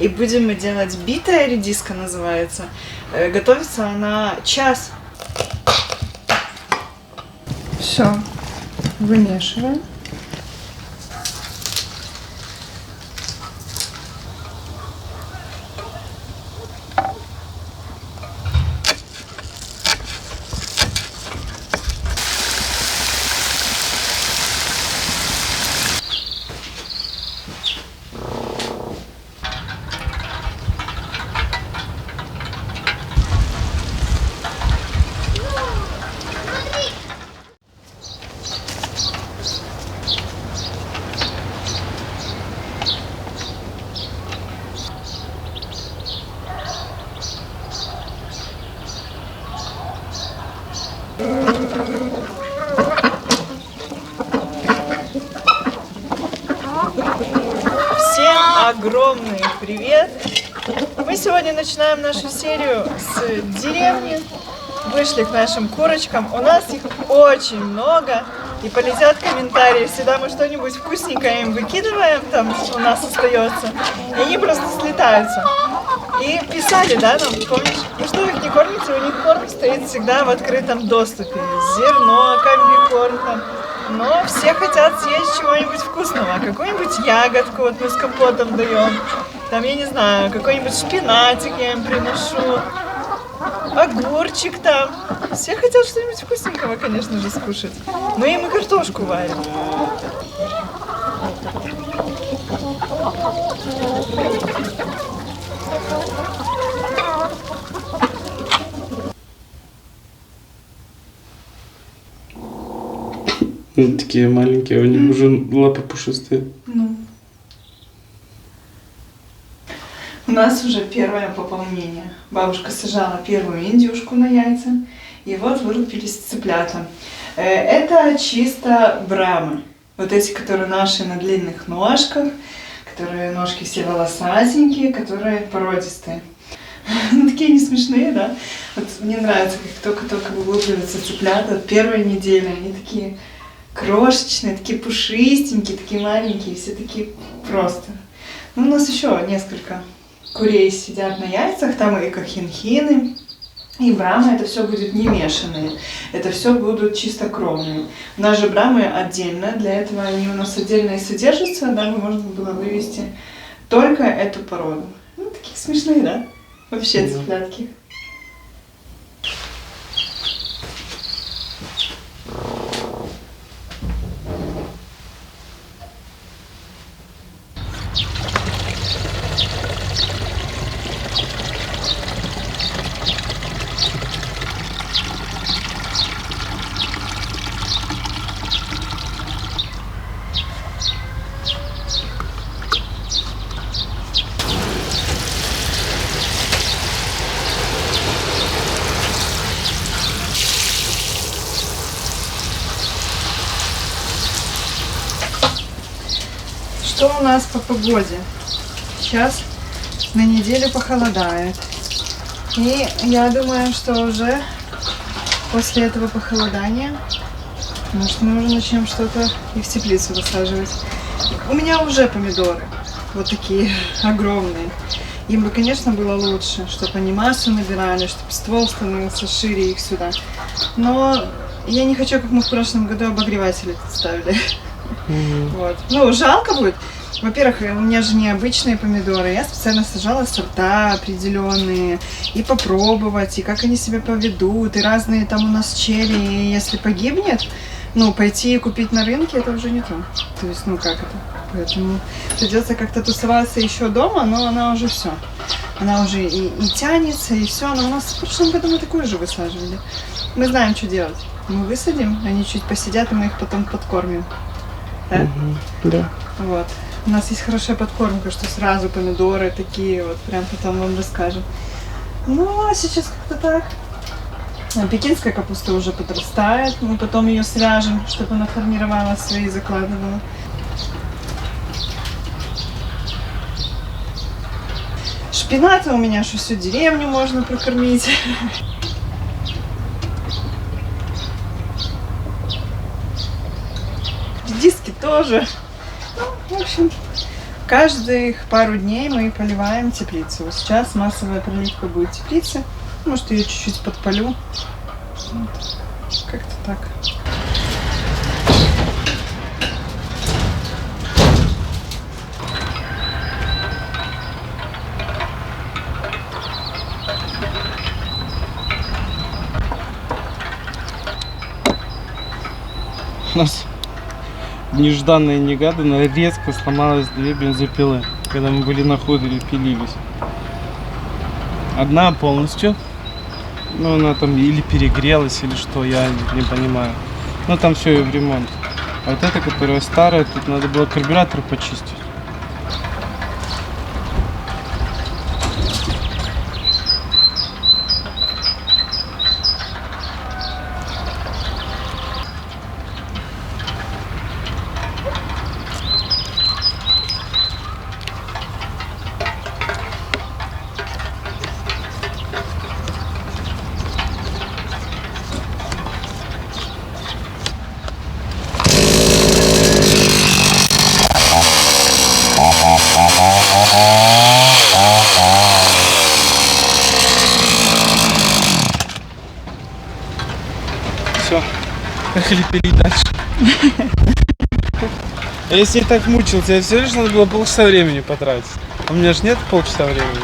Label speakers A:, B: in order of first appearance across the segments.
A: И будем мы делать битая редиска, называется. Готовится она час. Все, вымешиваем. Огромный привет! Мы сегодня начинаем нашу серию с деревни. Вышли к нашим курочкам. У нас их очень много. И полетят комментарии. Всегда мы что-нибудь вкусненькое им выкидываем, там у нас остается. И они просто слетаются. И писали, да, нам, помнишь? Ну что вы их не кормите? У них корм стоит всегда в открытом доступе. Зерно, комбикорм там. Но все хотят съесть чего-нибудь вкусного, какую-нибудь ягодку, вот мы с компотом даем, там, я не знаю, какой-нибудь шпинатик я им приношу, огурчик там. Все хотят что-нибудь вкусненького, конечно же, скушать. Ну и мы картошку варим.
B: Ну, такие маленькие, у них уже лапы пушистые.
A: Ну. У нас уже первое пополнение. Бабушка сажала первую индюшку на яйца, и вот вылупились цыплята. Это чисто брамы. Вот эти, которые наши на длинных ножках, которые ножки все волосатенькие, которые породистые. Ну, такие они смешные, да? Вот мне нравится, как только вылупляются цыплята, первой недели, они такие крошечные, такие пушистенькие, такие маленькие, все такие просто. Ну, у нас еще несколько курей сидят на яйцах, там и кохинхины, и брамы, это все будет не мешанные, это все будут чистокровные. У нас же брамы отдельно, для этого они у нас отдельно и содержатся, дабы можно было вывести только эту породу. Ну, такие смешные, да? Вообще цыплятки. Что у нас по погоде? Сейчас на неделю похолодает. И я думаю, что уже после этого похолодания, может, мы уже начнем что-то и в теплицу высаживать. У меня уже помидоры. Вот такие огромные. Им бы, конечно, было лучше, чтобы они массу набирали, чтобы ствол становился шире их сюда. Но я не хочу, как мы в прошлом году обогреватели тут ставили. Вот. Ну, жалко будет. Во-первых, у меня же необычные помидоры. Я специально сажала сорта определенные. И попробовать, и как они себя поведут. И разные там у нас черри. И если погибнет, ну, пойти и купить на рынке, это уже не то. То есть, ну, как это? Поэтому придется как-то тусоваться еще дома, но она уже все. Она уже и тянется, и все. Но у нас в прошлом году мы такую же высаживали. Мы знаем, что делать. Мы высадим, они чуть посидят, и мы их потом подкормим. Да?
B: Да.
A: Вот. У нас есть хорошая подкормка, что сразу помидоры такие, вот прям потом вам расскажем. Ну, а сейчас как-то так. А пекинская капуста уже подрастает, мы потом ее свяжем, чтобы она формировала свои, закладывала. Шпината у меня, что всю деревню можно прокормить. Редиски тоже. Ну, в общем, Каждых пару дней мы поливаем теплицу. Сейчас массовая проливка будет теплицы. Может, ее чуть-чуть подпалю. Вот. Как-то так.
B: У нас нежданно и негаданно резко сломалось 2 бензопилы, когда мы были на хуторе, пилились. Одна полностью, ну она там или перегрелась, или что, я не понимаю. Но там все и в ремонт. А вот эта, которая старая, тут надо было карбюратор почистить. Все, поехали пилить дальше. Если я так мучился, я все лишь надо было полчаса времени потратить. А у меня же нет полчаса времени.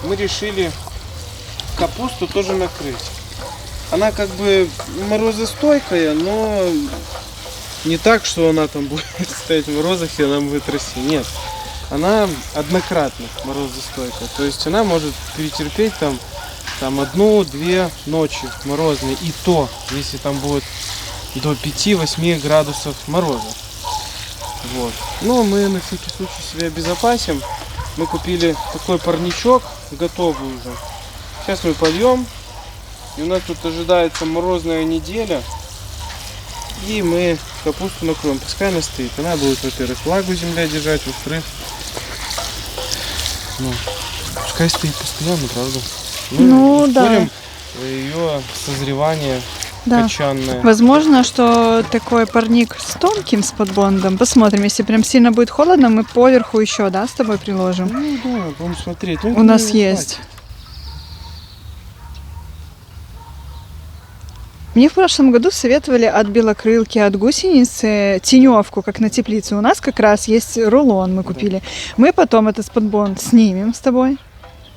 B: Мы решили капусту тоже накрыть. Она как бы морозостойкая, но не так, что она там будет стоять в морозах и она будет расти. Нет, она однократно морозостойкая. То есть она может перетерпеть там 1-2 ночи морозные. И то, если там будет до 5-8 градусов мороза. Вот. Но мы на всякий случай себя обезопасим. Мы купили такой парничок, готовый уже. Сейчас мы польем. И у нас тут ожидается морозная неделя. И мы капусту накроем. Пускай она стоит. Она будет, во-первых, влагу земля держать, во-вторых, пускай стоит постоянно, правда?
A: Ну да.
B: Ее созревание.
A: Да.
B: Качанная.
A: Возможно, что такой парник с тонким с подбондом. Посмотрим, если прям сильно будет холодно, мы поверху еще, да, с тобой приложим.
B: Ну да, будем смотреть.
A: У нас есть. Мне в прошлом году советовали от белокрылки, от гусеницы теневку, как на теплице. У нас как раз есть рулон, мы купили. Мы потом этот подбонд снимем с тобой.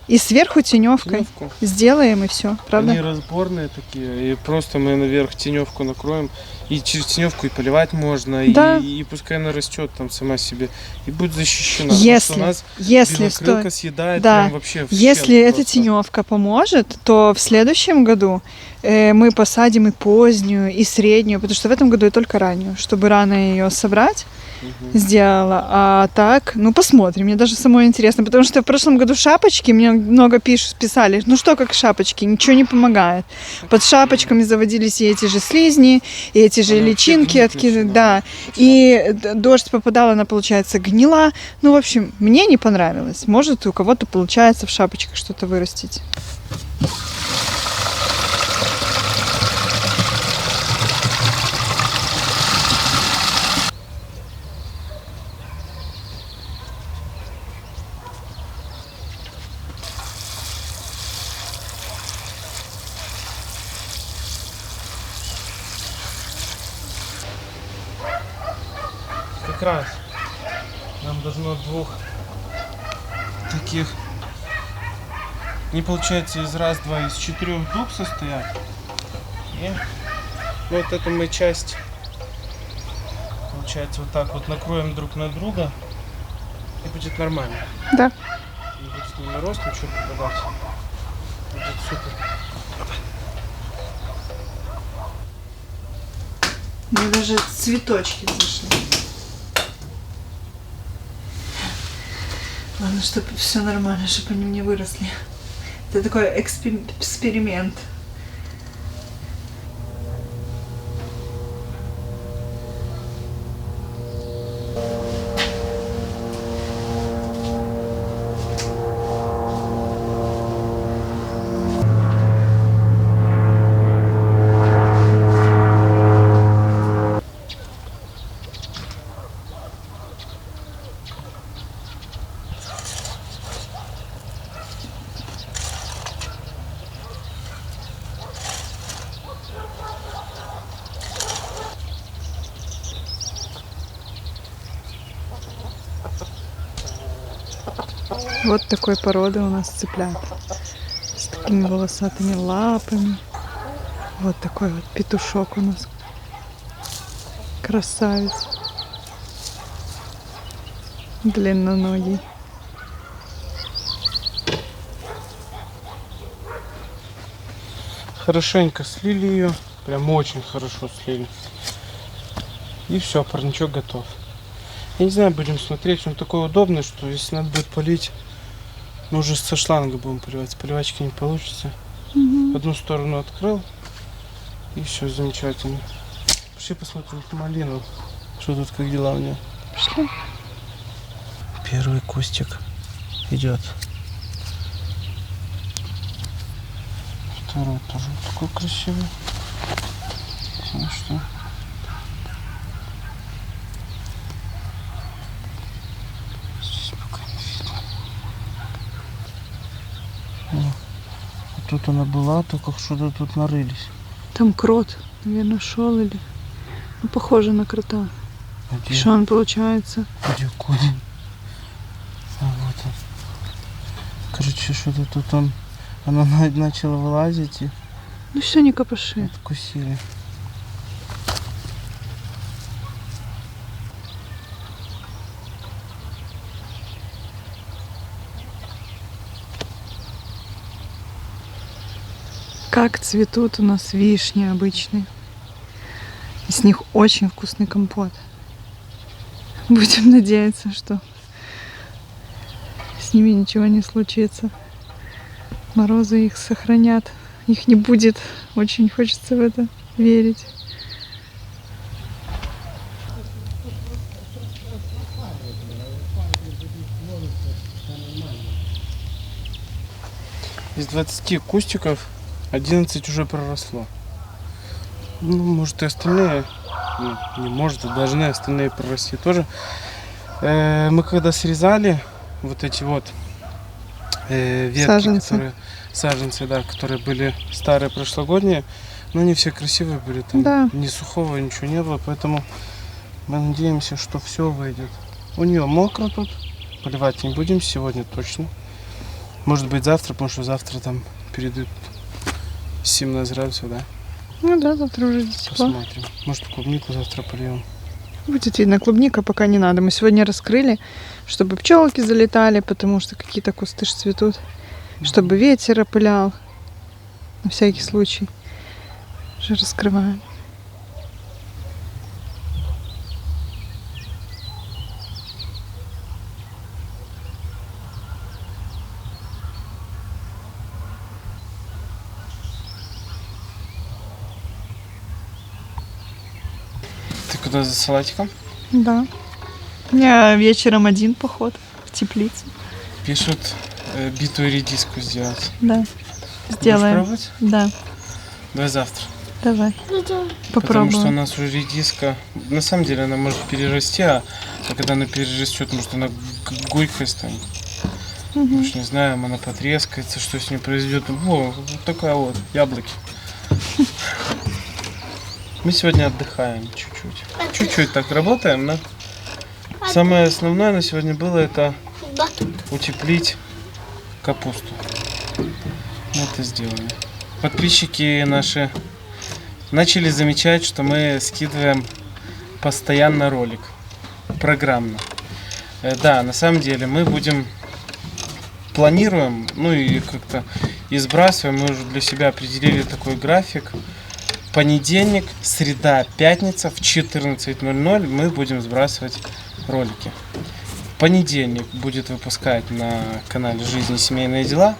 A: И сверху теневкой сделаем, и все, правда?
B: Они разборные такие, и просто мы наверх теневку накроем, и через теневку и поливать можно, да. и пускай она растет там сама себе, и будет защищена.
A: Если
B: съедает,
A: да,
B: прям вообще
A: если эта теневка поможет, то в следующем году мы посадим и позднюю, и среднюю, потому что в этом году я только раннюю, чтобы рано ее собрать. Сделала, а так, посмотрим, мне даже самой интересно, потому что в прошлом году шапочки, мне много писали, что как шапочки, ничего не помогает, под шапочками заводились и эти же слизни, и эти же личинки откидывают, да, и дождь попадал, она, получается, гнила, в общем, мне не понравилось, может, у кого-то получается в шапочках что-то вырастить.
B: Как раз нам должно 2 таких, не получается из раз-два, из 4 дуб состоять. И вот эту мы часть, получается, вот так вот накроем друг на друга, и будет нормально.
A: Да.
B: Не будет ни мороз, ничего попадать. Будет супер.
A: Мне даже цветочки зашли. Главное, чтобы все нормально, чтобы они мне выросли. Это такой эксперимент. Вот такой породы у нас цыплят. С такими волосатыми лапами. Вот такой вот петушок у нас. Красавец. Длинноногий.
B: Хорошенько слили ее. Прям очень хорошо слили. И все, парничок готов. Я не знаю, будем смотреть. Он такой удобный, что если надо будет полить, мы уже со шланга будем поливать. С поливачки не получится. Одну сторону открыл. И все замечательно. Пошли посмотрим малину. Что тут, как дела у нее?
A: Пошли.
B: Первый кустик идет. Второй тоже такой красивый. Ну что? Здесь пока не видно. О, а тут она была, только что-то тут нарылись.
A: Там крот, наверное, шел или... Ну, похоже на крота.
B: Где?
A: Что он получается?
B: Где конь? А вот он. Короче, что-то тут он... Она начала вылазить и
A: Ну все, не копоши.
B: откусили.
A: Как цветут у нас вишни обычные. И с них очень вкусный компот. Будем надеяться, что с ними ничего не случится. Морозы их сохранят. Их не будет. Очень хочется в это верить.
B: Из 20 кустиков 11 уже проросло. Ну, может и остальные, ну, не может, а должны остальные прорасти тоже. Мы когда срезали вот эти вот ветки,
A: Саженцы.
B: саженцы, да, которые были старые, прошлогодние, но они все красивые были, там
A: Да.
B: ни сухого, ничего не было, поэтому мы надеемся, что все выйдет. У нее мокро тут, поливать не будем сегодня точно. Может быть завтра, потому что завтра там перейдут 17 градусов, да?
A: Ну да, завтра уже тепло.
B: Посмотрим. Может клубнику завтра польем.
A: Будет видно, клубника пока не надо. Мы сегодня раскрыли, чтобы пчелки залетали, потому что какие-то кусты ж цветут. Чтобы ветер опылял. На всякий случай. Уже раскрываем.
B: Ты куда за салатиком?
A: Да. У меня вечером один поход в теплицу.
B: Пишут битую редиску сделать.
A: Да.
B: Будешь
A: Сделаем.
B: пробовать?
A: Да.
B: Давай завтра.
A: Давай.
B: Потому что у
A: Попробуем.
B: нас уже редиска, на самом деле она может перерасти, а когда она перерастет, может она горькой станет. Мы ж не знаем, она потрескается, что с ней произойдет. Во, вот такая вот, яблоки. Мы сегодня отдыхаем чуть-чуть. Чуть-чуть так работаем, да? Самое основное на сегодня было это утеплить капусту. Мы это сделали. Подписчики наши начали замечать, что мы скидываем постоянно ролик. Программно. Да, на самом деле мы планируем, ну и как-то и сбрасываем. Мы уже для себя определили такой график. Понедельник, среда, пятница в 14:00 мы будем сбрасывать ролики. Понедельник будет выпускать на канале «Жизни, семейные дела»,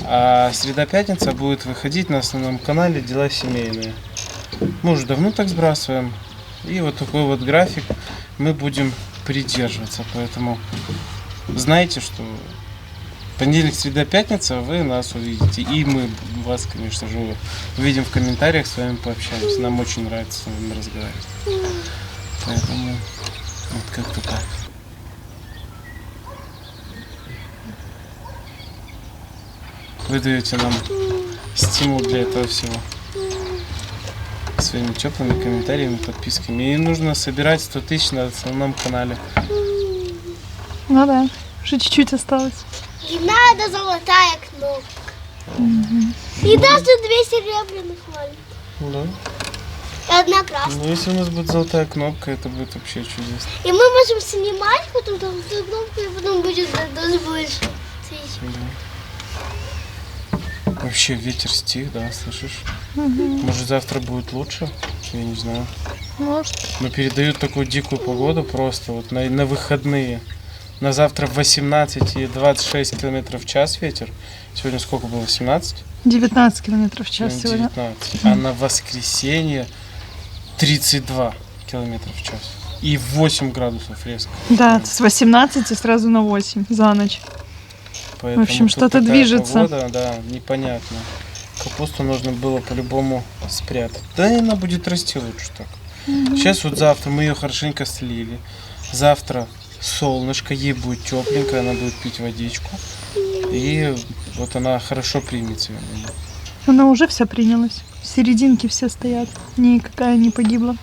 B: а среда-пятница будет выходить на основном канале «Дела семейные». Мы уже давно так сбрасываем, и вот такой вот график мы будем придерживаться, поэтому знайте, что понедельник, среда, пятница вы нас увидите, и мы вас, конечно же, увидим в комментариях, с вами пообщаемся. Нам очень нравится с вами разговаривать. Поэтому вот как-то так. Вы даете нам стимул для этого всего своими теплыми комментариями, подписками. И нужно собирать 100 000 на основном канале.
A: Ну да, уже чуть-чуть осталось.
C: И надо золотая кнопка. И даже 2 серебряных маленьких.
B: Да.
C: И 1 красная.
B: Ну, если у нас будет золотая кнопка, это будет вообще чудесно.
C: И мы можем снимать потом золотую кнопку, и потом будет даже больше.
B: Да. Вообще ветер стих, да, слышишь? Может, завтра будет лучше? Я не знаю.
A: Может.
B: Но передают такую дикую погоду просто вот на выходные. На завтра 18 и 26 километров в час ветер. Сегодня сколько было? 17?
A: 19 километров в час сегодня.
B: 19. А на воскресенье 32 километра в час. И 8 градусов резко.
A: Да, с 18 сразу на 8 за ночь.
B: Поэтому
A: В общем,
B: тут
A: что-то
B: такая
A: движется.
B: Погода, да, непонятно. Капусту нужно было по-любому спрятать. Да и она будет расти лучше так. Сейчас вот завтра мы ее хорошенько слили. Завтра солнышко, ей будет тепленькая, она будет пить водичку. И вот она хорошо примется.
A: Она уже вся принялась. Серединки все стоят. Никакая не погибла.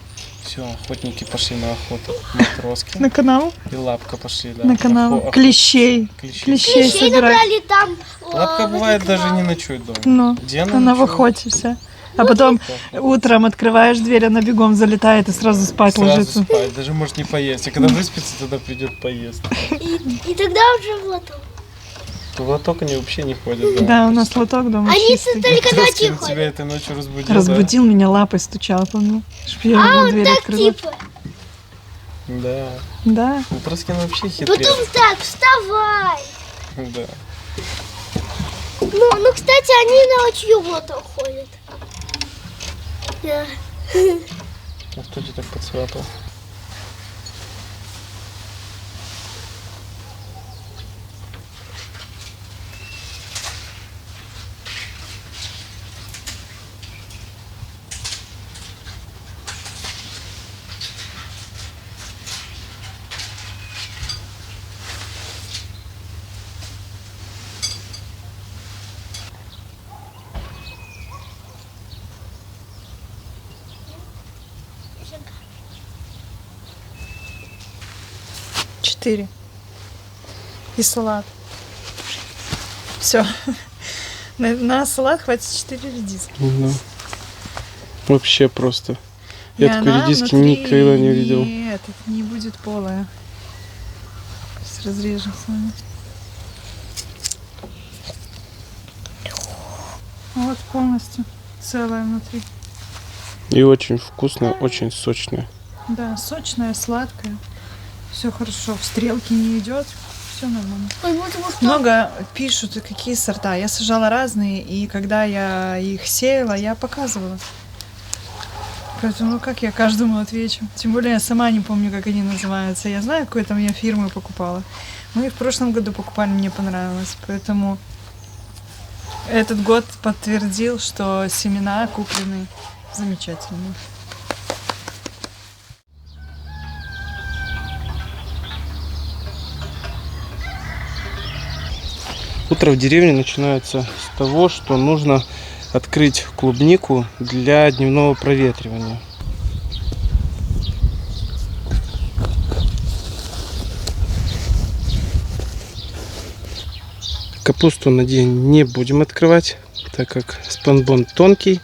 B: Все, охотники пошли на охоту. Матроски.
A: На канал?
B: И лапка пошли, да.
A: На канал. Клещей.
B: Клещей.
A: Клещей собирать.
C: набрали там.
B: Лапка бывает даже не ночует дома.
A: Ну,
B: Где
A: она в
B: ночует?
A: охоте вся. А потом утром открываешь дверь, она бегом залетает и сразу спать
B: Сразу
A: ложится.
B: спать, даже может не поесть. А когда выспится, тогда придет поесть.
C: И тогда уже в лоток.
B: В лоток они вообще не ходят.
A: Да, у нас лоток дома
C: Они
A: чистый.
C: только ночью
B: Тебя
C: ходят.
B: этой ночью разбудил,
A: Разбудил меня, лапой стучал по мне. Чтоб я
C: А
A: ему
C: вот
A: дверь
C: так
A: открыла.
C: типа.
B: Да.
A: Да.
B: Матроскин вообще хитрец.
C: Потом так, вставай.
B: Да.
C: Ну, кстати, они ночью в лоток ходят. Да.
B: А кто тебя так поцарапал?
A: Четыре. И салат. Все. На салат хватит 4 редиски.
B: Да. Вообще просто.
A: И
B: Я такой
A: она
B: редиски
A: внутри
B: никогда не видел.
A: Нет, это не будет полая. Сейчас разрежем с вами. Вот полностью целая внутри.
B: И очень вкусная, очень сочная.
A: Да, сочная, сладкая. Все хорошо. В стрелке не идет. Все нормально.
C: Ой, вот его что?
A: Много пишут, какие сорта. Я сажала разные, и когда я их сеяла, я показывала. Поэтому, ну как я каждому отвечу? Тем более я сама не помню, как они называются. Я знаю, какой там я фирмы покупала. Мы их в прошлом году покупали, мне понравилось. Поэтому этот год подтвердил, что семена куплены замечательные.
B: Утро в деревне начинается с того, что нужно открыть клубнику для дневного проветривания. Капусту на день не будем открывать, так как спанбон тонкий,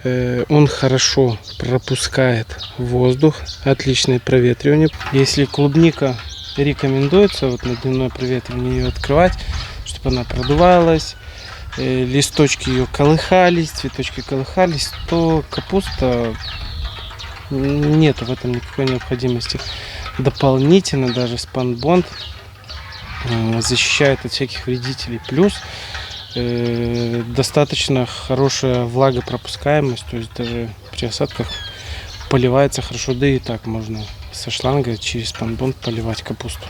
B: он хорошо пропускает воздух, отличное проветривание. Если клубника рекомендуется вот на дневное проветривание ее открывать, чтобы она продувалась, листочки ее колыхались, цветочки колыхались, то капуста нет в этом никакой необходимости. Дополнительно даже спанбонд защищает от всяких вредителей. Плюс достаточно хорошая влагопропускаемость, то есть даже при осадках поливается хорошо, да и так можно со шланга через спанбонд поливать капусту.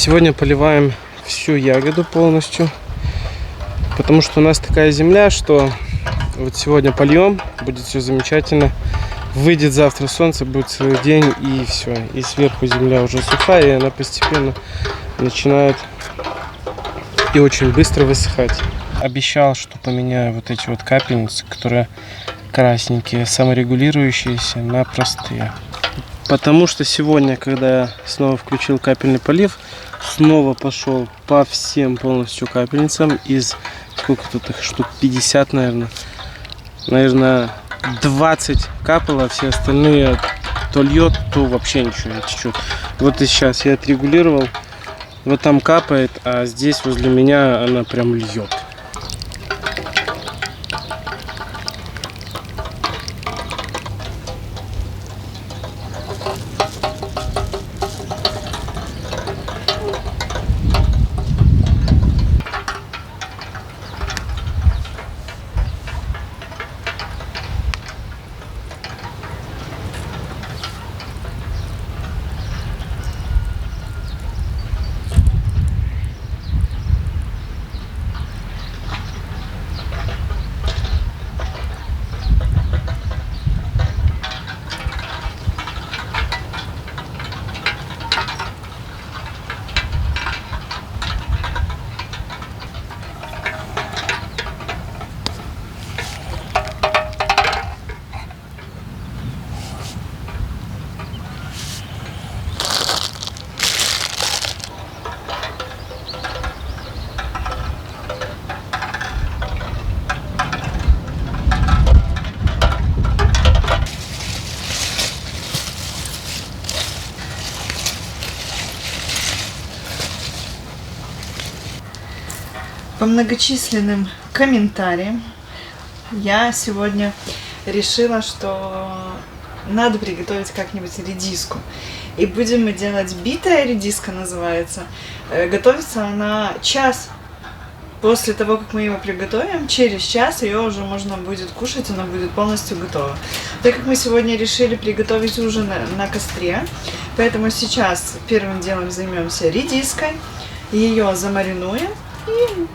B: Сегодня поливаем всю ягоду полностью, потому что у нас такая земля, что вот сегодня польем, будет все замечательно. Выйдет завтра солнце, будет целый день, и все. И сверху земля уже сухая, и она постепенно начинает и очень быстро высыхать. Обещал, что поменяю вот эти вот капельницы, которые красненькие, саморегулирующиеся, на простые. Потому что сегодня, когда я снова включил капельный полив, снова пошел по всем полностью капельницам. Из, сколько тут их, штук 50, наверное, 20 капало, все остальные то льет, то вообще ничего не течет. Вот и сейчас я отрегулировал, вот там капает, а здесь возле меня она прям льет.
A: По многочисленным комментариям я сегодня решила, что надо приготовить как-нибудь редиску. И будем мы делать битая редиска, называется. Готовится она час. После того, как мы его приготовим, через час ее уже можно будет кушать, она будет полностью готова. Так как мы сегодня решили приготовить ужин на костре, поэтому сейчас первым делом займемся редиской, ее замаринуем, и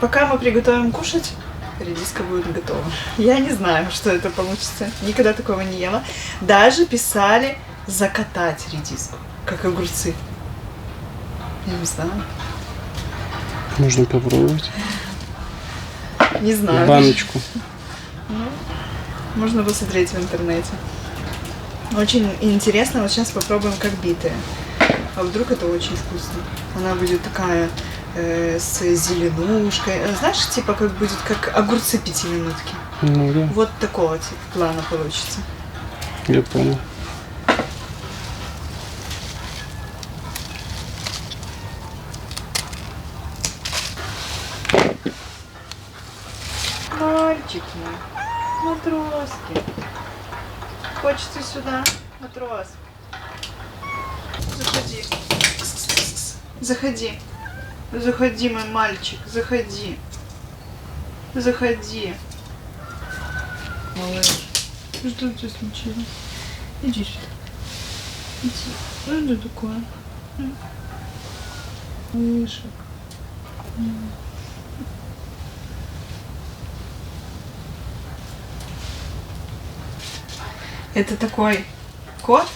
A: пока мы приготовим кушать, редиска будет готова. Я не знаю, что это получится. Никогда такого не ела. Даже писали закатать редиску, как огурцы. Я не знаю.
B: Можно попробовать.
A: Не знаю.
B: Баночку.
A: Ну, можно посмотреть в интернете. Очень интересно. Вот сейчас попробуем как битая. А вдруг это очень вкусно. Она будет такая с зеленушкой. Знаешь, типа как будет как огурцы 5-минутки.
B: Ну да.
A: Вот такого типа плана получится.
B: Я понял.
A: Мальчик мой, матроски. Хочется сюда, матрос. Заходи. Заходи. Заходи, мой мальчик, заходи. Заходи. Малыш, что у тебя случилось? Иди сюда. Иди. Что это такое? Мышек. Это такой кот,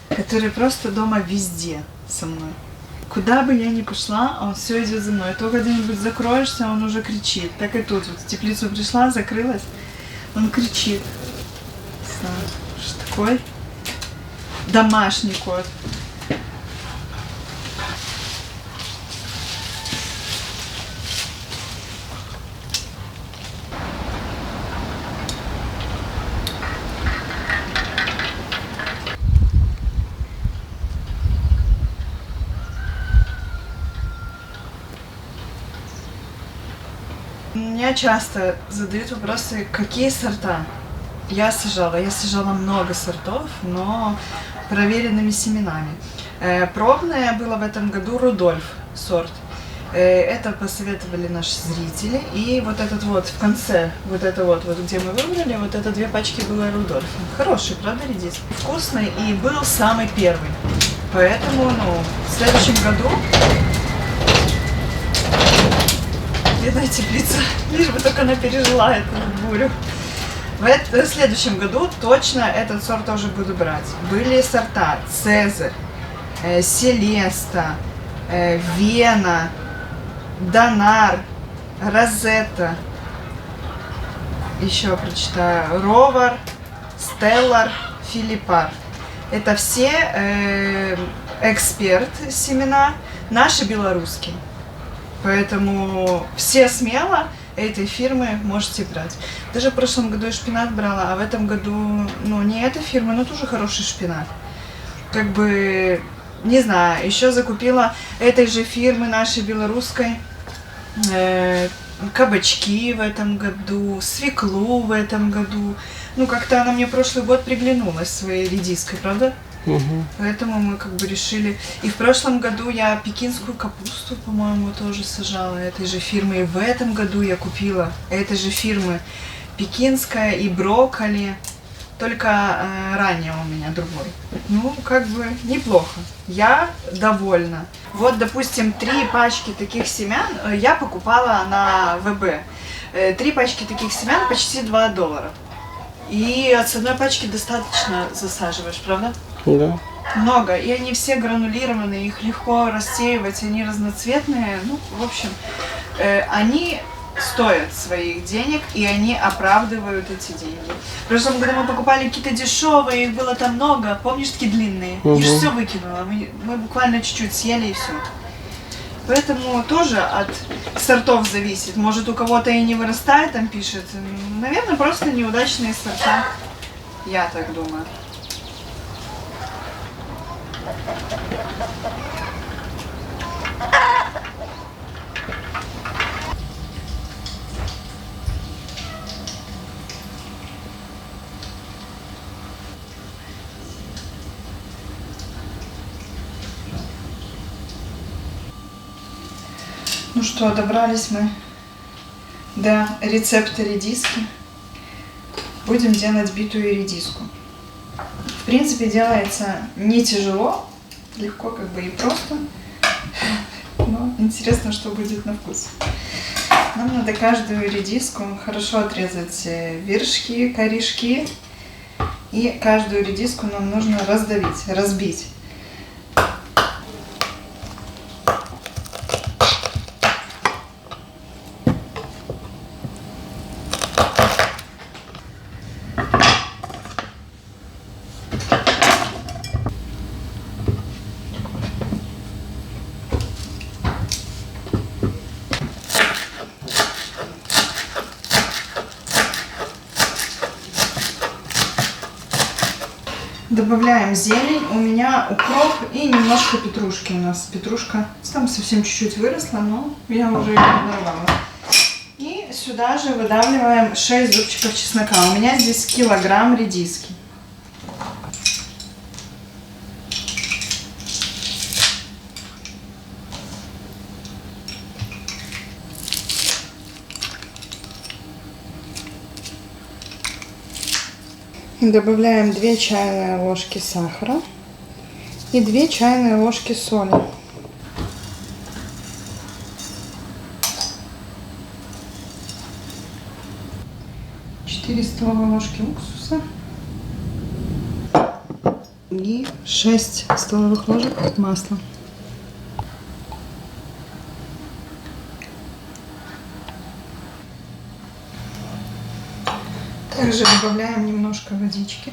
A: который просто дома везде со мной. Куда бы я ни пошла, он все идет за мной. Только где-нибудь закроешься, он уже кричит. Так и тут. Вот в теплицу пришла, закрылась, он кричит. Что такой домашний кот. Меня часто задают вопросы, какие сорта я сажала. Я сажала много сортов, но проверенными семенами. Пробное было в этом году Рудольф сорт. Это посоветовали наши зрители. И вот этот вот в конце, вот это вот где мы выбрали, вот это 2 пачки было Рудольф. Хороший, правда, редис? Вкусный и был самый первый. Поэтому, ну, в следующем году... Бедная теплица, лишь бы только она пережила эту бурю. В следующем году точно этот сорт тоже буду брать. Были сорта Цезарь, Селеста, Вена, Донар, Розетта. Еще прочитаю. Ровар, Стеллар, Филиппар. Это все эксперт семена, наши белорусские. Поэтому все смело этой фирмы можете брать. Даже в прошлом году я шпинат брала, а в этом году, ну, не эта фирма, но тоже хороший шпинат. Как бы, не знаю, еще закупила этой же фирмы, нашей белорусской, кабачки в этом году, свеклу в этом году. Ну, как-то она мне прошлый год приглянулась своей редиской, правда?
B: Угу.
A: Поэтому мы как бы решили. И в прошлом году я пекинскую капусту, по-моему, тоже сажала этой же фирмы. И в этом году я купила этой же фирмы пекинская и брокколи. Только ранее у меня другой. Ну, как бы неплохо. Я довольна. Вот, допустим, 3 пачки таких семян я покупала на ВБ. 3 пачки таких семян почти $2. И от одной пачки достаточно засаживаешь, правда?
B: Да.
A: Много. И они все гранулированные, их легко рассеивать, они разноцветные. Ну, в общем, они стоят своих денег, и они оправдывают эти деньги. В прошлом году мы покупали какие-то дешевые, их было там много. Помнишь, такие длинные? Я же все выкинула. Мы буквально чуть-чуть съели и все. Поэтому тоже от сортов зависит. Может, у кого-то и не вырастает, там пишет. Наверное, просто неудачные сорта. Я так думаю. Ну что, добрались мы до рецепта редиски. Будем делать битую редиску. В принципе, делается не тяжело, легко как бы и просто. Но интересно, что будет на вкус. Нам надо каждую редиску хорошо отрезать вершки, корешки. И каждую редиску нам нужно раздавить, разбить. Добавляем зелень. У меня укроп и немножко петрушки. У нас петрушка там совсем чуть-чуть выросла, но я уже ее нарвала. И сюда же выдавливаем 6 зубчиков чеснока. У меня здесь килограмм редиски. Добавляем 2 чайные ложки сахара и 2 чайные ложки соли. Четыре столовые ложки уксуса и 6 столовых ложек масла. Также добавляем немножко водички.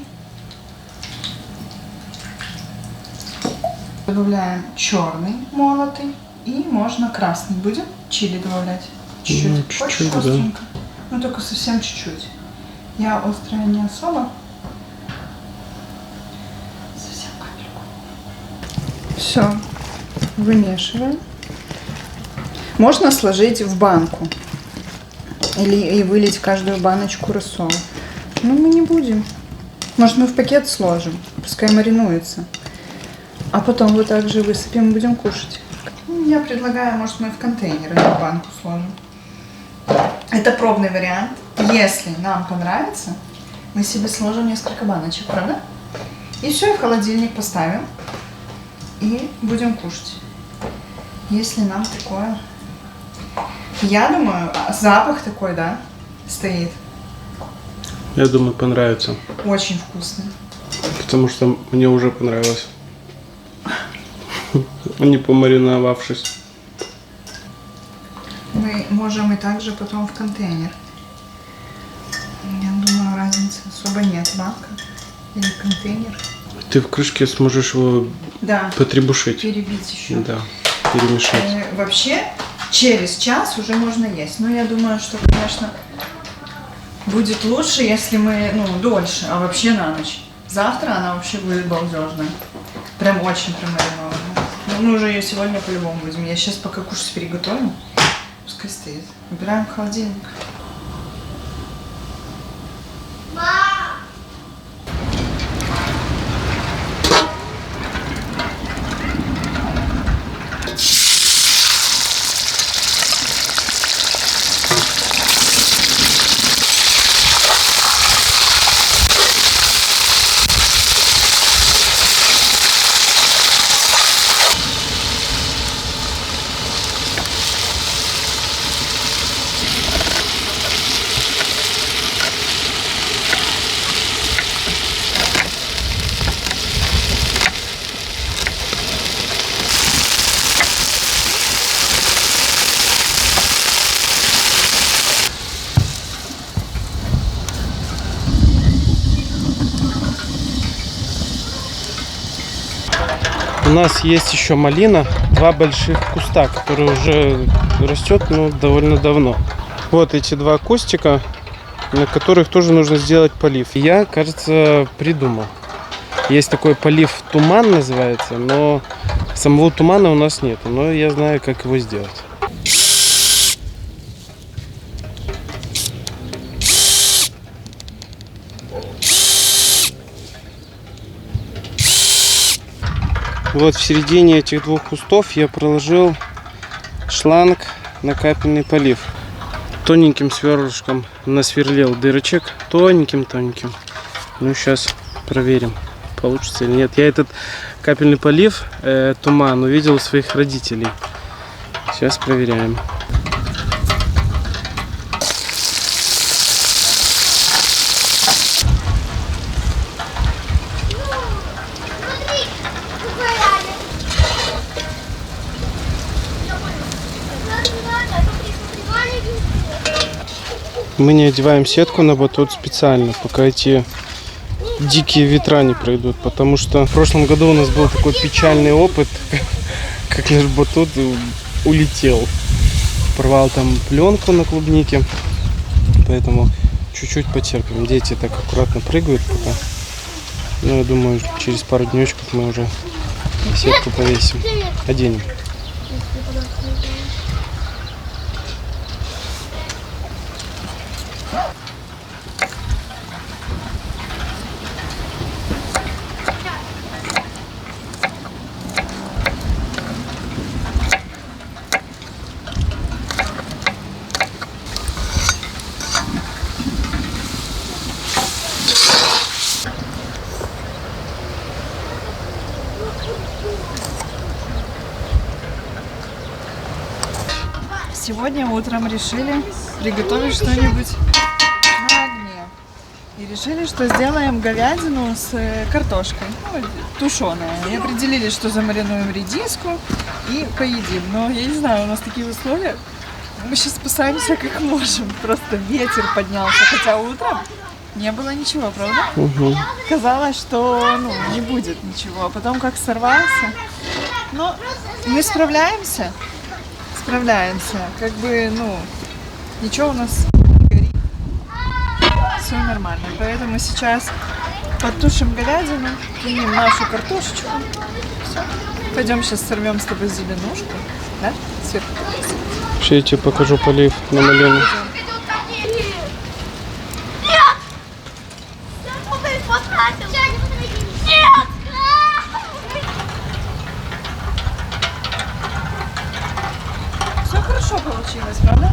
A: Добавляем черный молотый и можно красный. Будем чили добавлять? Чуть-чуть.
B: Чуть-чуть,
A: остренько. Ну только совсем чуть-чуть. Я острая не особо. Совсем капельку. Все. Вымешиваем. Можно сложить в банку. И вылить в каждую баночку рассол. Но мы не будем. Может, мы в пакет сложим. Пускай маринуется. А потом вот так же высыпем и будем кушать. Я предлагаю, может, мы в контейнер, а не в банку сложим. Это пробный вариант. Если нам понравится, мы себе сложим несколько баночек, правда? И все, и в холодильник поставим. и будем кушать. Если нам такое... Я думаю, запах такой, да, стоит.
B: Я думаю, понравится.
A: Очень вкусно.
B: Потому что мне уже понравилось. Не помариновавшись.
A: Мы можем и также потом в контейнер. Я думаю, разницы особо нет. Банка или контейнер.
B: Ты в крышке сможешь его потребушить.
A: Перебить еще.
B: Да, перемешать.
A: Вообще, через час уже можно есть. Но я думаю, что, конечно, будет лучше, если мы, дольше, а вообще на ночь. Завтра она вообще будет балдежная. Прям очень промаринованная. Мы уже ее сегодня по-любому будем. Я сейчас пока кушать переготовим. Пускай стоит. Убираем в холодильник.
B: У нас есть еще малина, 2 больших куста, которые уже растет довольно давно. Вот эти 2 кустика, на которых тоже нужно сделать полив. Я, кажется, придумал. Есть такой полив, туман называется, но самого тумана у нас нет. Но я знаю, как его сделать. Вот в середине этих 2 кустов я проложил шланг на капельный полив. Тоненьким сверлышком насверлил дырочек. Тоненьким. Ну, сейчас проверим, получится или нет. Я этот капельный полив, туман, увидел у своих родителей. Сейчас проверяем. Мы не одеваем сетку на батут специально, пока эти дикие ветра не пройдут, потому что в прошлом году у нас был такой печальный опыт, как наш батут улетел. Порвал там пленку на клубнике, поэтому чуть-чуть потерпим. Дети так аккуратно прыгают пока. Но я думаю, через пару днёчков мы уже сетку повесим, оденем.
A: Сегодня утром решили приготовить что-нибудь на огне. И решили, что сделаем говядину с картошкой, тушеная. И определили, что замаринуем редиску и поедим. Но я не знаю, у нас такие условия. Мы сейчас спасаемся как можем. Просто ветер поднялся. Хотя утром не было ничего, правда?
B: Угу.
A: Казалось, что не будет ничего. А потом как сорвался. Но мы справляемся. Как бы, ничего у нас не горит. Все нормально. Поэтому сейчас подтушим говядину, кинем нашу картошечку. Все. Пойдем сейчас сорвем с тобой зеленушку. Да? Сверху.
B: Сейчас я тебе покажу полив на малину.
A: Хорошо получилось, правда?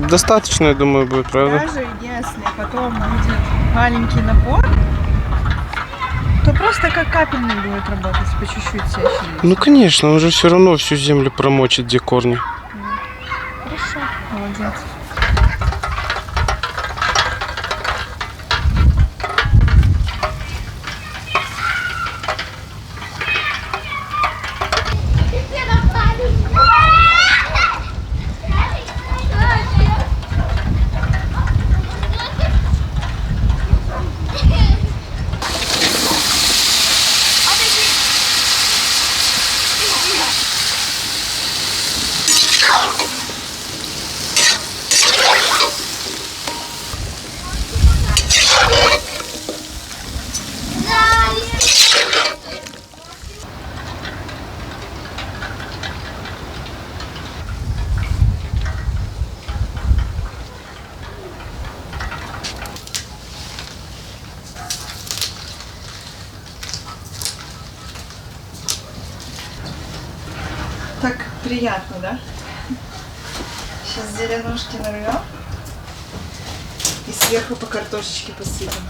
B: Достаточно, я думаю, будет, правда?
A: Даже если потом будет маленький напор, просто как капельный будет работать, по чуть-чуть сечь.
B: Ну конечно, он же все равно всю землю промочит, где корни.
A: Хорошо, молодец. Так приятно, да? Сейчас зеленушки нарвем и сверху по картошечке посыпем.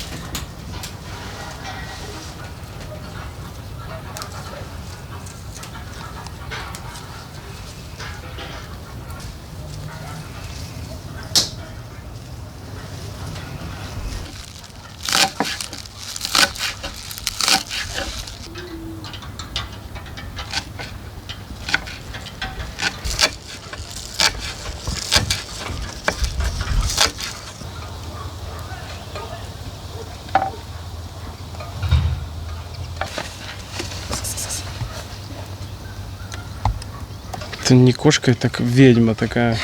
B: Это не кошка, это ведьма такая,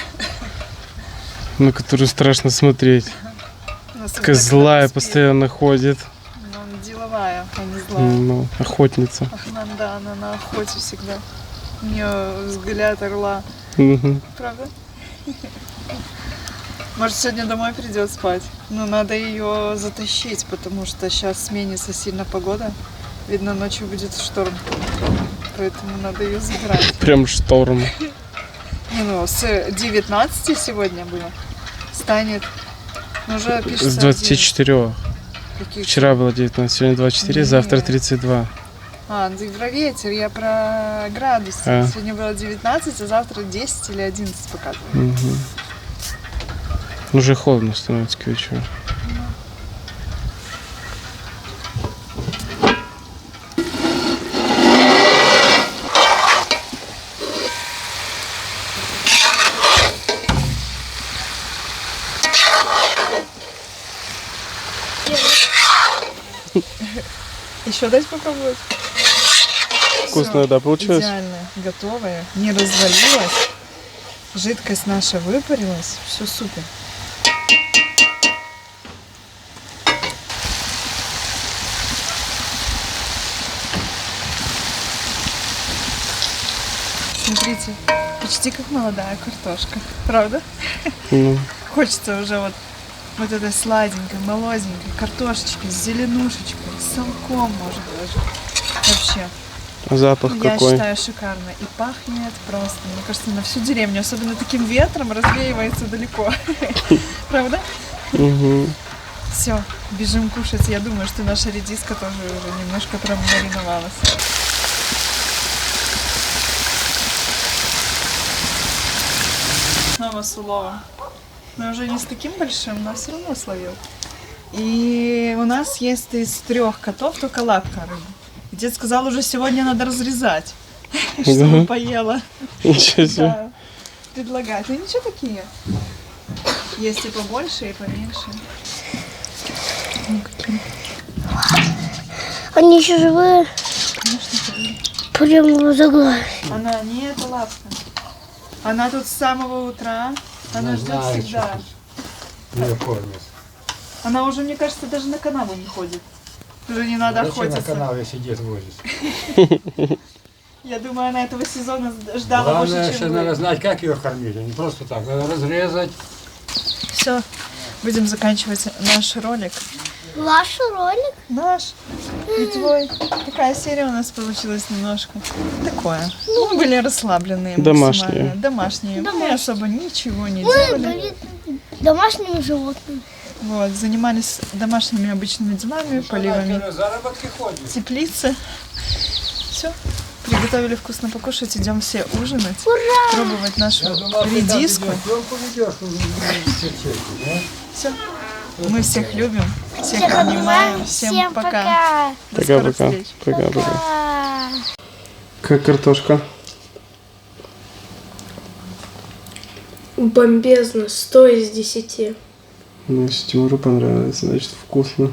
B: на которую страшно смотреть. Такая злая постоянно ходит.
A: Но она деловая, а не злая.
B: Ну, охотница.
A: Да, она на охоте всегда. У нее взгляд орла.
B: Угу.
A: Правда? Может, сегодня домой придет спать. Но надо ее затащить, потому что сейчас сменится сильно погода. Видно, ночью будет шторм. Поэтому надо ее забирать.
B: Прям шторм.
A: Не, ну, с 19 сегодня было. Станет. Ну, уже пишется.
B: С 24.
A: Каких?
B: Вчера было 19, сегодня 24, завтра 32.
A: А, ты про ветер, я про градусы. Сегодня было 19, а завтра 10 или 11 показывает.
B: Угу. Уже холодно становится к вечеру.
A: Еще дать попробовать?
B: Вкусная, да, получилось?
A: Идеально, готовая, не развалилась. Жидкость наша выпарилась. Все супер. Смотрите, почти как молодая картошка. Правда?
B: Ну.
A: Хочется уже вот этой сладенькой, молоденькой картошечки с зеленушечкой, с салком, может, даже. Вообще.
B: Запах
A: Я
B: какой?
A: считаю, шикарно. И пахнет просто, мне кажется, на всю деревню. Особенно таким ветром развеивается далеко. Правда?
B: Угу.
A: Все, бежим кушать. Я думаю, что наша редиска тоже уже немножко промариновалась. Снова с уловом. Но уже не с таким большим, но все равно словил. И у нас есть из 3 котов только лапка рыбы. Дед сказал, уже сегодня надо разрезать, чтобы поела.
B: Ничего себе.
A: Да, предлагать. Ну ничего, такие. Есть и побольше, и поменьше.
C: Они еще живые?
A: Конечно, живые.
C: Прямо в заглаве.
A: Она не эта лапка. Она тут с самого утра. Она ждет всегда. Она уже, мне кажется, даже на канаву не ходит. Уже не надо охотиться.
D: На канаве сидит, возит.
A: Я думаю, она этого сезона ждала
D: Главное,
A: больше,
D: что
A: чем
D: надо
A: вы.
D: знать, как ее кормить, а не просто так. Надо разрезать.
A: Все, будем заканчивать наш ролик.
C: Ваш ролик?
A: Наш и твой. Такая серия у нас получилась немножко. Такое. Мы были расслабленные.
B: Домашние.
A: максимально. Домашние. Мы
C: Домашние.
A: особо ничего не
C: Мы
A: делали.
C: были домашними животными.
A: Вот, занимались домашними обычными делами, поливами
D: Заработки ходят.
A: теплицы. Все, приготовили вкусно покушать, идем все ужинать, пробовать нашу редиску. Все, мы всех любим, всех обнимаем, всем пока. До скорых встреч.
B: Пока-пока. Как картошка?
E: Бомбезно, 100 из 10.
B: Ну, если Тимуру понравилось, значит вкусно.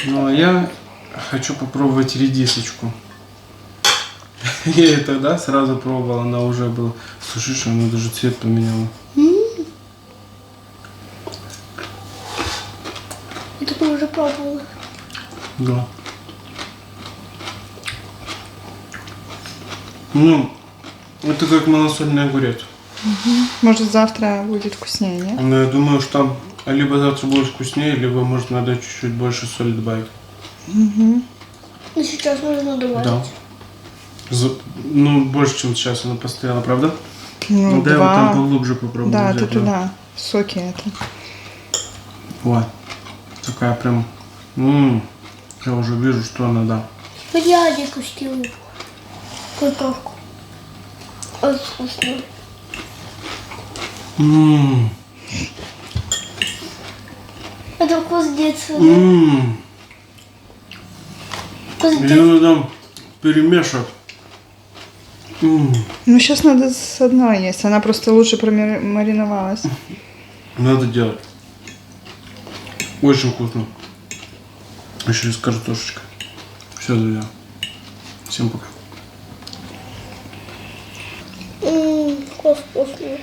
B: Ну, а я хочу попробовать редисочку. Я ее тогда сразу пробовал, она уже была сушишь, она даже цвет поменяла.
C: Я такое уже пробовала.
B: Да. Ну, это как малосольный огурец.
A: Может, завтра будет вкуснее, нет?
B: Но я думаю, что либо завтра будет вкуснее, либо, может, надо чуть-чуть больше соли добавить.
C: Ну, сейчас нужно добавить.
B: Да. Ну, больше, чем сейчас она постояла, правда?
A: Ну,
B: да, я вот там поглубже попробую.
A: Да,
B: взять,
A: ты туда. Соки это.
B: Вот. Такая прям... я уже вижу, что она, да.
C: Я дегустирую картошку. Очень вкусно. Это вкус детства. Вкус детства.
B: Ее надо перемешать.
A: Ну, сейчас надо с одной есть. Она просто лучше промариновалась.
B: Надо делать. Очень вкусно. Еще и с картошечкой. Все, друзья. Всем пока.
C: Вкус вкусный.